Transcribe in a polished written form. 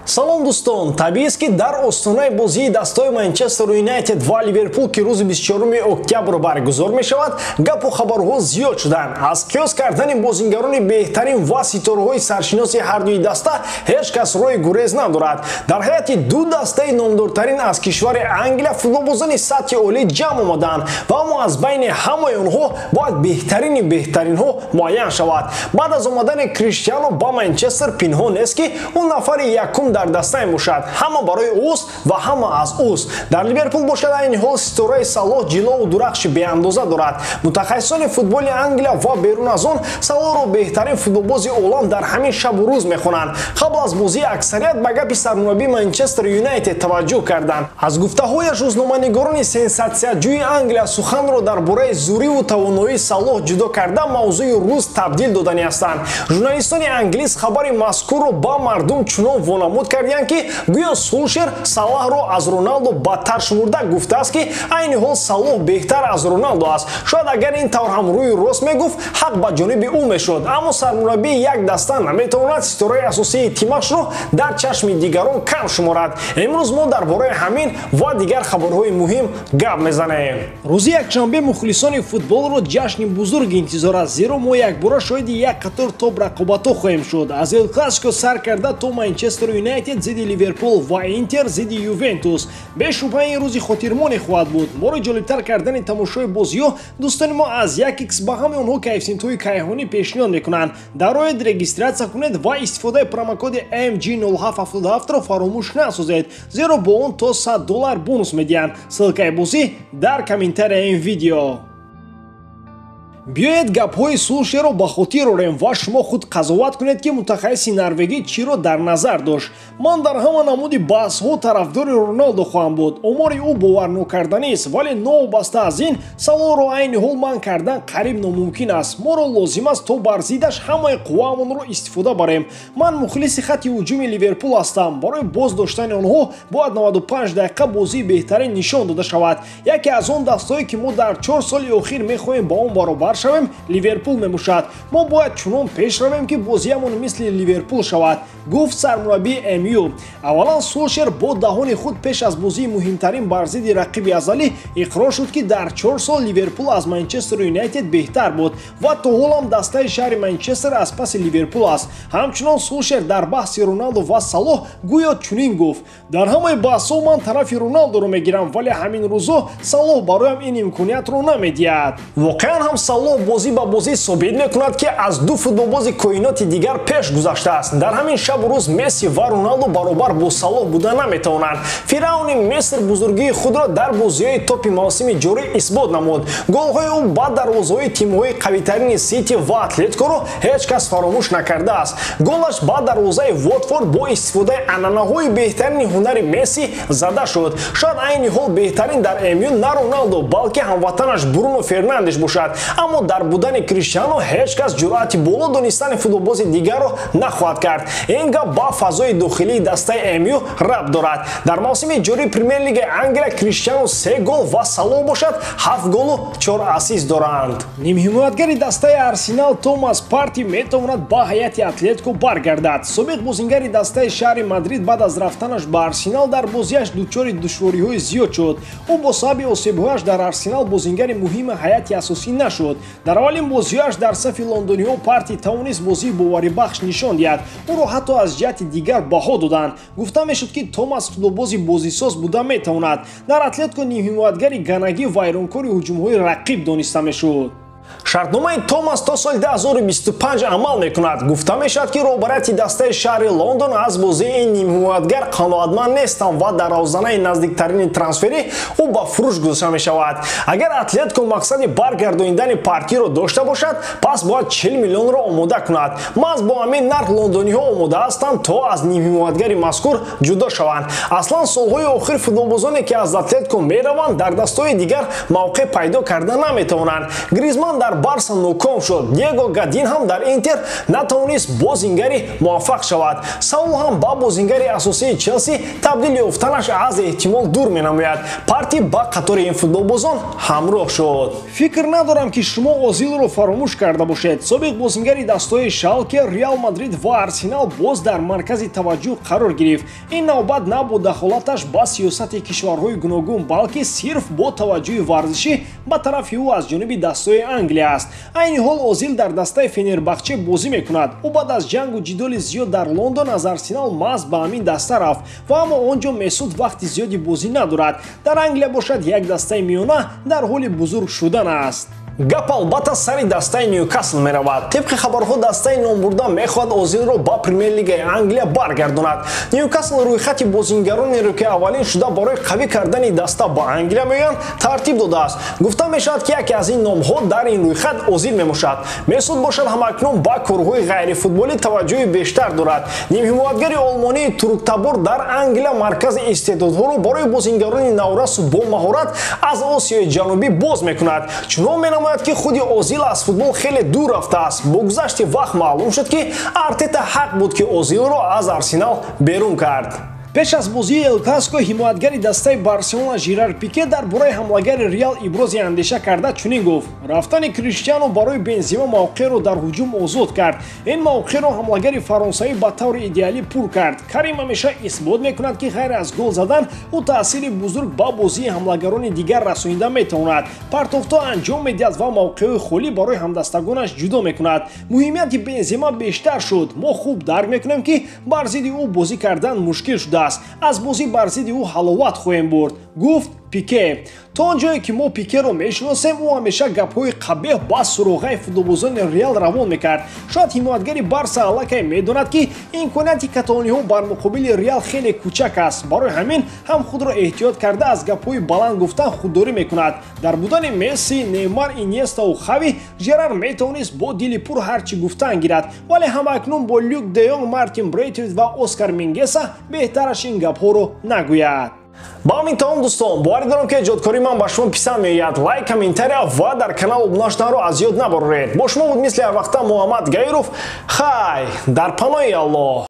салом дӯстон, табиист ки дар остонаи бозии дастаи Манчестер Юнайтед ва Ливерпул ки рӯзи 24 октябр баргузор мешавад, гапу хабарҳо зиёд шуданд. Аз қиёс кардани бозингарони беҳтарин ва ситораҳои саршиноси ҳардуи даста ҳеҷ кас роҳи гурез надорад. Дар ҳайати ду дастаи номдортарин аз кишвари Англия футболбозони сатҳи олӣ ҷамъ омаданд ва аммо аз байни ҳамаи онҳо бояд беҳтарини беҳтаринҳо муайян шавад. Баъд аз омадани Криштиану ба Манчестер пинҳон нест ки он нафари якум дар даста мебошад. Ҳама барои ӯст ва ҳама аз ӯст. Дар Ливерпул бошад айни ҳол ситораи Салоҳ ҷилову дурахши беандоза дорад. Мутахассисони футболи Англия ва берун аз он Салоҳро беҳтарин футболбози олам дар ҳамин шабу рӯз мехонанд. Қабл аз бозӣ аксарият ба гапи сармураббии Манчестер Юнайтед таваҷҷӯҳ карданд. Аз гуфтаҳояш рӯзноманигорони сенсатсияҷӯи Англия суханро дар бораи зуриву тавоноии Салоҳ ҷудо карда мавзӯи рӯз табдил додани ҳастанд. Журналистони англис хабари мазкурро ба мардум чунон вонамуд карданд ки гӯё Сулшер Салаҳро аз Роналдо бадтар шумурда гуфтааст ки айни ҳол Салоҳ беҳтар аз Роналдо аст. Шояд агар ин тавр ҳам рӯи рост мегуфт, ҳақ ба ҷониби ӯ мешуд. Аммо сармураббии як даста наметавонад ситораи асосии тимашро дар чашми дигарон кам шуморад. Имрӯз мо дар бораи ҳамин ва дигар хабарҳои муҳим гап мезанем. Рӯзи якшанбе мухлисони футболро ҷашни бузург интизорад, зеро мо якбора шоҳиди як қатор тоб рақобатҳо хоҳем шуд. Аз Эл Классико сар карда то Манчестер Юнайтед зидди Ливерпул ва Интер зидди Ювентус. Бешубҳа ин рӯзи хотирмоне хоҳад буд. Моро ҷолибтар кардани тамошои бозиҳо дӯстони мо аз 1x ба ҳамаи онҳо коэффициентҳои кайҳонӣ пешниҳод мекунанд. Дар оид регистратсия кунед ва истифодаи промокоди MG0777-ро фаромӯш насозед, зеро бо он то $100 бонус медиҳанд. ссилкаи бозӣ дар комментарияи ин видео. Биёед гапҳои Сулшерро ба хотир орем ва шумо худ қазоват кунед ки мутахассиси норвегӣ чиро дар назар дошт. Ман дар ҳама намуди баҳсҳо тарафдори Роналдо хоҳам буд. Омори ӯ боварнокарданист, вале новобаста аз ин Салоҳро айни ҳол манъ кардан қариб номумкин аст. Моро лозим аст то бар зиддаш ҳамаи қувваамонро истифода барем. Ман мухлиси хатти ҳуҷуми Ливерпул ҳастам. Барои боз доштани онҳо бояд 95 дақиқа бозии беҳтарин нишон дода шавад. Яке аз он дастҳое ки мо дар 4 соли охир мехоҳем ба он баробар шавем, Ливерпул мебошад. Мо бояд чунон пеш равем ки бозиамон мисли Ливерпул шавад, гуфт сармураббии МЮ. Аввалан Сулшер бо даҳони худ пеш аз бозии муҳимтарин бар зидди рақиби азалӣ иқрор шуд ки дар 4 сол Ливерпул аз Манчестер Юнайтед беҳтар буд ва то ҳолам дастаи шаҳри Манчестер аз паси Ливерпул аст. Ҳамчунон Сулшер дар баҳси Роналдо ва Салоҳ гӯё чунин гуфт: дар ҳамаи баҳсҳо ман тарафи Роналдоро мегирам, вале ҳамин рӯзо Салоҳ бароям ин имкониятро намедиҳад. Воқеан ҳам Салоҳ бозӣ ба бозӣ собит мекунад ки аз ду футболбози коиноти дигар пеш гузаштааст. Дар ҳамин шабу рӯз Месси ва Роналдо баробар бо Салоҳ буда наметавонанд. Фиръавни Миср бузургии худро дар бозиҳои топи мавсими ҷорӣ исбот намуд. Голҳои ӯ ба дарвозаҳои тимҳои қавитарини Сити ва Атлетикоро ҳеҷ кас фаромӯш накардааст. Голаш ба дарвозаи Вотфорд бо истифодаи анъанаҳои беҳтарини ҳунари Месси зада шуд. Шояд айни ҳол беҳтарин дар МЮ на Роналдо, балки ҳамватанаш Бруно Фернандеш бошад. Аммо дар будани Криштиану ҳеҷ кас ҷуръати боло донистани футболбози дигарро нахоҳад кард. Ин гап ба фазои дохилии дастаи МЮ рабт дорад. Дар мавсими ҷории Премер-лигаи Англия Криштиану 3 гол ва Салоҳ бошад 7 голу 4 ассист доранд. Нимҳимоятгари дастаи Арсенал Томас Парти метавонад ба ҳайати Атлетико баргардад. Собиқ бозингари дастаи шаҳри Мадрид баъд аз рафтанаш ба Арсенал дар бозиаш дучори душвориҳои зиёд шуд. Ӯ бо сабаби осебҳояш дар Арсенал бозингари муҳими ҳайати асосӣ нашуд. Дар аввалин бозиҳояш дар сафи лондониҳо Парти тавонист бозии боварибахш нишон диҳад. Ӯро ҳатто аз ҷиҳати дигар баҳо доданд. Гуфта мешуд ки Томас футболбози бозисоз буда метавонад. Дар Атлетико нимҳимоятгари ганагӣ вайронкори ҳуҷумҳои рақиб дониста мешуд. Шартномаи Томас то соли 2025 амал мекунад. Гуфта мешавад ки роҳбарияти дастаи шаҳри Лондон аз бозии ин нимҳимоятгар қаноатманд нестанд ва дар равзанаи наздиктарини трансферӣ ӯ ба фурӯш гузошта мешавад. Агар Атлетико мақсади баргардониндани Партиро дошта бошад, пас бояд 40 миллионро омода кунад. Маҳз бо ҳамин нарх лондониҳо омода ҳастанд то аз нимҳимоятгари мазкур ҷудо шаванд. Аслан солҳои охир футболбозоне ки аз Атлетико мераванд дар дастаҳои дигар мавқеъ пайдо карда наметавонанд. Гризман дар Барса ноком шуд. Диего Годин ҳам дар Интер натавонист бозингари муваффақ шавад. Саул ҳам ба бозингари асосии Челси табдил ёфтанаш аз эҳтимол дур менамояд. Парти ба қатори ин футболбозон ҳамроҳ шуд. Фикр надорам ки шумо Озилро фаромӯш карда бошед. Собиқ бозингари дастаҳои Шалке, Реал Мадрид ва Арсенал боз дар маркази таваҷҷӯҳ қарор гирифт. Ин навбат на бо дахолаташ ба сиёсати кишварҳои гуногун, балки сирф бо таваҷҷӯҳи варзишӣ ба тарафи ӯ аз ҷониби дастаҳои Англия аст. Айни ҳол Озил дар дастаи Фенербахче бозӣ мекунад. Ӯ баъд аз ҷангу ҷидоли зиёд дар Лондон аз Арсенал маҳз ба ҳамин даста рафт ва аммо он ҷо Месуд вақти зиёди бозӣ надорад. Дар Англия бошад як дастаи миёна дар ҳоли бузург шудан аст. Гап албатта сари дастаи Ньюкасл меравад. Тибқи хабарҳо дастаи номбурда мехоҳад Озилро ба Премер-лигаи Англия баргардонад. Ньюкасл рӯйхати бозингаронеро ки аввалин шуда барои қавӣ кардани даста ба Англия меоянд тартиб додааст. Гуфта мешавад ки яке аз ин номҳо дар ин рӯйхат Озил мебошад. Месуд бошад ҳамакнун ба корҳои ғайрифутболӣ таваҷҷӯҳи бештар дорад. Нимҳимоятгари олмонии Туруктабор дар Англия маркази истеъдодҳоро барои бозингарони наврасу бо маҳорат аз Осиёи Ҷанубӣ боз мекунад. Чунон менамояд ки худи Озил аз футбол хеле дур рафтааст. Бо гузашти вақт маълум шуд ки Артета ҳақ буд ки Озилро аз Арсенал берун кард. Пеш аз бозии Эл Класико ҳимоятгари дастаи Барселона Жерар Пике дар бораи ҳамлагари Реал ибрози андеша карда чунин гуфт: рафтани Криштиану барои Бензема мавқеъро дар ҳуҷум озод кард. Ин мавқеъро ҳамлагари фаронсавӣ ба таври идеалӣ пур кард. Карим ҳамеша исбот мекунад ки ғайр аз гол задан ӯ таъсири бузург ба бозии ҳамлагарони дигар расонида метавонад. Партофто анҷом медиҳад ва мавқеъҳои холӣ барои ҳамдастагонаш ҷудо мекунад. Муҳимияти Бензема бештар шуд. Мо хуб дарк мекунем ки бар зидди ӯ бозӣ кардан мушкил шуда. Аз бозӣ бар зидди ӯ ҳаловат хоҳем бурд, гуфт Пике. То он ҷое ки мо Пикеро мешиносем, ӯ ҳамеша гапҳои қабеҳ ба суроғаи футболбозони Реал равон мекард. Шояд ҳимоятгари Барса аллакай медонад ки имконияти каталониҳо бар муқобили Реал хеле кӯчак аст. Барои ҳамин ҳам худро эҳтиёт карда аз гапҳои баланд гуфтан худдорӣ мекунад. Дар будани Месси, Неймар, Иньестау Хави Жерар метавонист бо дили пур ҳарчи гуфтан гирад, вале ҳамакнун бо Люк де Йонг, Мартин Брейтвейт ва Оскар Мингеса беҳтараш ин гапҳоро нагӯяд. Ба ҳамин тамом дӯстон, боварӣ дорам ки эҷодкории ман ба шумо писанд меояд. Лайк, комментария ва дар канал обуна шуданро аз ёд набароред. Бо шумо буд мисли ҳар вақта Муҳаммад Гаиров. Хай дар паноҳи Аллоҳ.